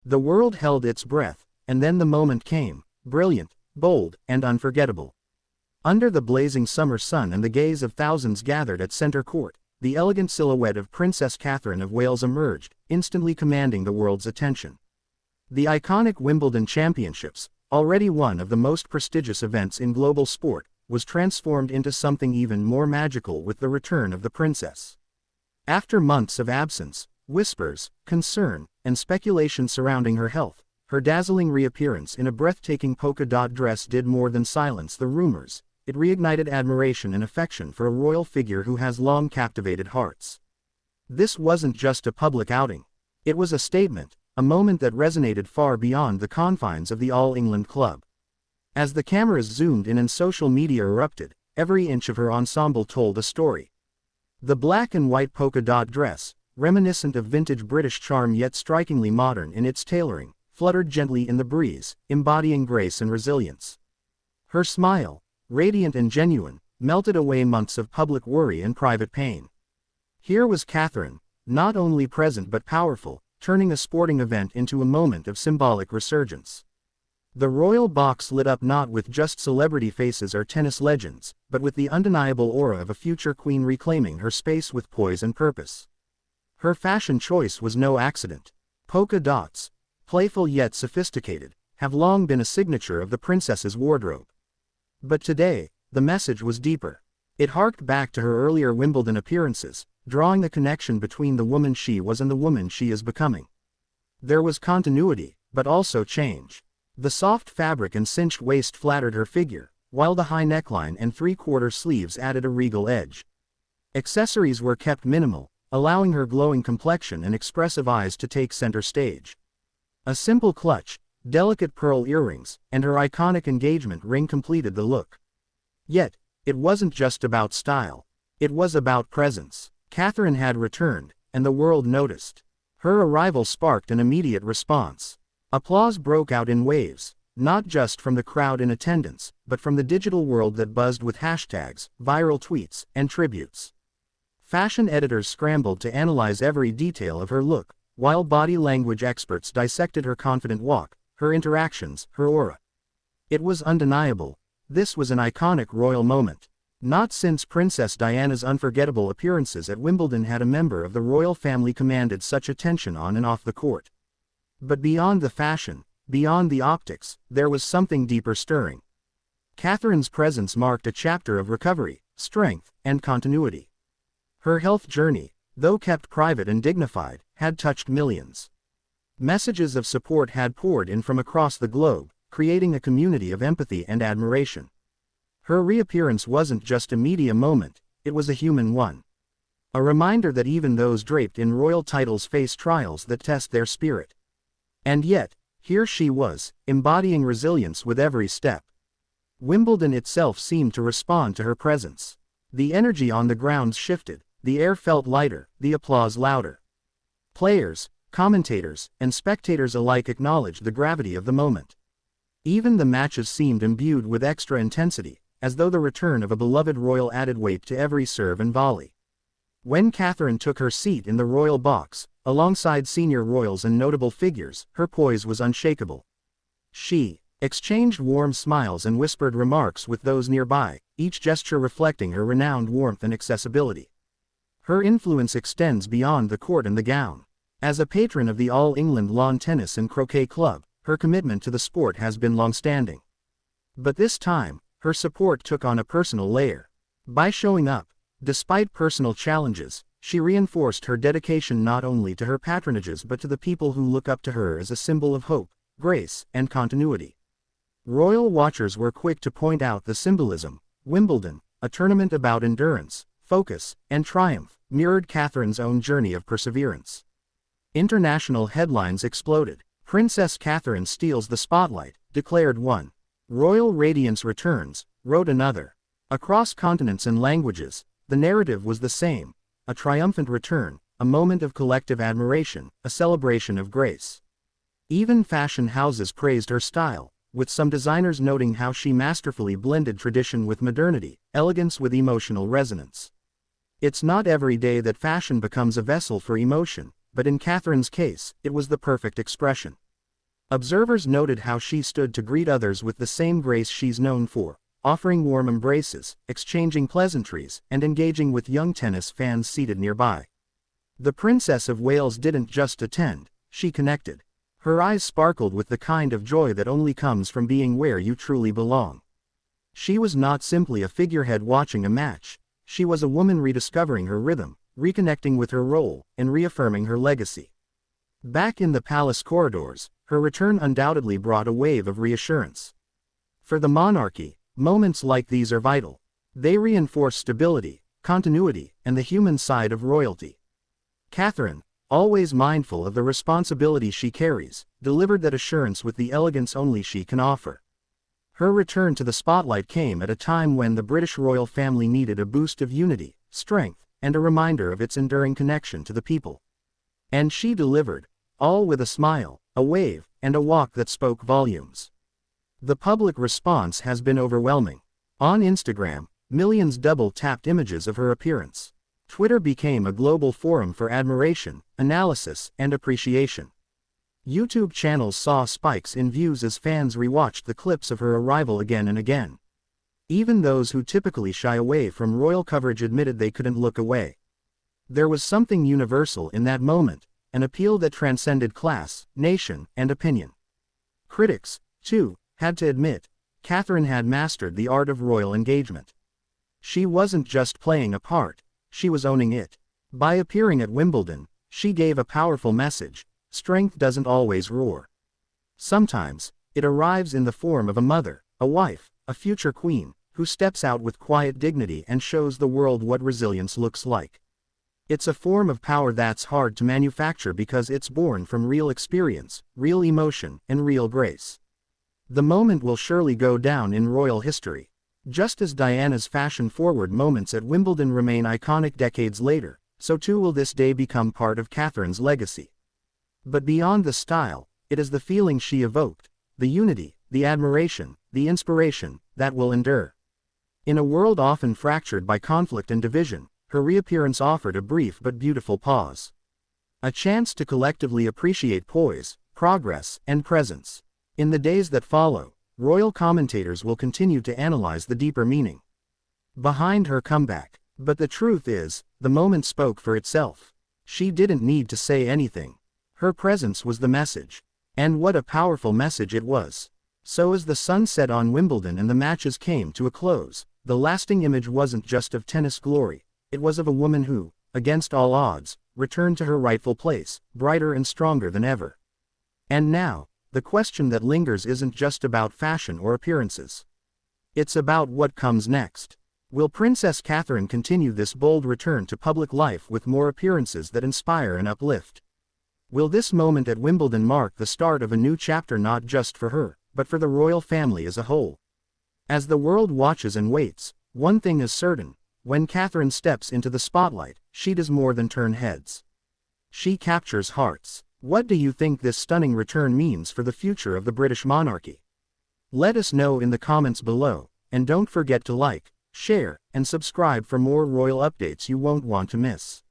The world held its breath, and then the moment came, brilliant, bold, and unforgettable. Under the blazing summer sun and the gaze of thousands gathered at Centre Court, the elegant silhouette of Princess Catherine of Wales emerged, instantly commanding the world's attention. The iconic Wimbledon Championships, already one of the most prestigious events in global sport, was transformed into something even more magical with the return of the princess. After months of absence, whispers, concern, and speculation surrounding her health, her dazzling reappearance in a breathtaking polka-dot dress did more than silence the rumors. It reignited admiration and affection for a royal figure who has long captivated hearts. This wasn't just a public outing. It was a statement, a moment that resonated far beyond the confines of the All England Club. As the cameras zoomed in and social media erupted, every inch of her ensemble told a story. The black and white polka-dot dress, reminiscent of vintage British charm yet strikingly modern in its tailoring, fluttered gently in the breeze, embodying grace and resilience. Her smile, radiant and genuine, melted away months of public worry and private pain. Here was Catherine, not only present but powerful, turning a sporting event into a moment of symbolic resurgence. The royal box lit up not with just celebrity faces or tennis legends, but with the undeniable aura of a future queen reclaiming her space with poise and purpose. Her fashion choice was no accident. Polka dots, playful yet sophisticated, have long been a signature of the princess's wardrobe. But today, the message was deeper. It harked back to her earlier Wimbledon appearances, drawing the connection between the woman she was and the woman she is becoming. There was continuity, but also change. The soft fabric and cinched waist flattered her figure, while the high neckline and three-quarter sleeves added a regal edge. Accessories were kept minimal, allowing her glowing complexion and expressive eyes to take center stage. A simple clutch, delicate pearl earrings, and her iconic engagement ring completed the look. Yet, it wasn't just about style. It was about presence. Catherine had returned, and the world noticed. Her arrival sparked an immediate response. Applause broke out in waves, not just from the crowd in attendance, but from the digital world that buzzed with hashtags, viral tweets, and tributes. Fashion editors scrambled to analyze every detail of her look, while body language experts dissected her confident walk, her interactions, her aura. It was undeniable. This was an iconic royal moment. Not since Princess Diana's unforgettable appearances at Wimbledon had a member of the royal family commanded such attention on and off the court. But beyond the fashion, beyond the optics, there was something deeper stirring. Catherine's presence marked a chapter of recovery, strength, and continuity. Her health journey, though kept private and dignified, had touched millions. Messages of support had poured in from across the globe, creating a community of empathy and admiration. Her reappearance wasn't just a media moment, it was a human one. A reminder that even those draped in royal titles face trials that test their spirit. And yet, here she was, embodying resilience with every step. Wimbledon itself seemed to respond to her presence. The energy on the grounds shifted, the air felt lighter, the applause louder. Players, commentators, and spectators alike acknowledged the gravity of the moment. Even the matches seemed imbued with extra intensity, as though the return of a beloved royal added weight to every serve and volley. When Catherine took her seat in the royal box, alongside senior royals and notable figures, her poise was unshakable. She exchanged warm smiles and whispered remarks with those nearby, each gesture reflecting her renowned warmth and accessibility. Her influence extends beyond the court and the gown. As a patron of the All England Lawn Tennis and Croquet Club, her commitment to the sport has been long-standing. But this time, her support took on a personal layer. By showing up, despite personal challenges, she reinforced her dedication not only to her patronages but to the people who look up to her as a symbol of hope, grace, and continuity. Royal watchers were quick to point out the symbolism. Wimbledon, a tournament about endurance, focus, and triumph, mirrored Catherine's own journey of perseverance. International headlines exploded. Princess Catherine steals the spotlight, declared one. Royal radiance returns, wrote another. Across continents and languages, the narrative was the same. A triumphant return, a moment of collective admiration, a celebration of grace. Even fashion houses praised her style, with some designers noting how she masterfully blended tradition with modernity, elegance with emotional resonance. It's not every day that fashion becomes a vessel for emotion, but in Catherine's case, it was the perfect expression. Observers noted how she stood to greet others with the same grace she's known for, offering warm embraces, exchanging pleasantries, and engaging with young tennis fans seated nearby. The Princess of Wales didn't just attend, she connected. Her eyes sparkled with the kind of joy that only comes from being where you truly belong. She was not simply a figurehead watching a match, she was a woman rediscovering her rhythm, reconnecting with her role, and reaffirming her legacy. Back in the palace corridors, her return undoubtedly brought a wave of reassurance. For the monarchy, moments like these are vital. They reinforce stability, continuity, and the human side of royalty. Catherine, always mindful of the responsibility she carries, delivered that assurance with the elegance only she can offer. Her return to the spotlight came at a time when the British royal family needed a boost of unity, strength, and a reminder of its enduring connection to the people. And she delivered, all with a smile, a wave, and a walk that spoke volumes. The public response has been overwhelming. On Instagram, millions double-tapped images of her appearance. Twitter became a global forum for admiration, analysis, and appreciation. YouTube channels saw spikes in views as fans rewatched the clips of her arrival again and again. Even those who typically shy away from royal coverage admitted they couldn't look away. There was something universal in that moment, an appeal that transcended class, nation, and opinion. Critics, too, had to admit, Catherine had mastered the art of royal engagement. She wasn't just playing a part, she was owning it. By appearing at Wimbledon, she gave a powerful message: strength doesn't always roar. Sometimes, it arrives in the form of a mother, a wife, a future queen, who steps out with quiet dignity and shows the world what resilience looks like. It's a form of power that's hard to manufacture because it's born from real experience, real emotion, and real grace. The moment will surely go down in royal history. Just as Diana's fashion-forward moments at Wimbledon remain iconic decades later, so too will this day become part of Catherine's legacy. But beyond the style, it is the feeling she evoked, the unity, the admiration, the inspiration, that will endure. In a world often fractured by conflict and division, her reappearance offered a brief but beautiful pause. A chance to collectively appreciate poise, progress, and presence. In the days that follow, royal commentators will continue to analyze the deeper meaning behind her comeback. But the truth is, the moment spoke for itself. She didn't need to say anything. Her presence was the message. And what a powerful message it was. So as the sun set on Wimbledon and the matches came to a close, the lasting image wasn't just of tennis glory, it was of a woman who, against all odds, returned to her rightful place, brighter and stronger than ever. And now, the question that lingers isn't just about fashion or appearances. It's about what comes next. Will Princess Catherine continue this bold return to public life with more appearances that inspire and uplift? Will this moment at Wimbledon mark the start of a new chapter not just for her, but for the royal family as a whole? As the world watches and waits, one thing is certain: when Catherine steps into the spotlight, she does more than turn heads. She captures hearts. What do you think this stunning return means for the future of the British monarchy? Let us know in the comments below, and don't forget to like, share, and subscribe for more royal updates you won't want to miss.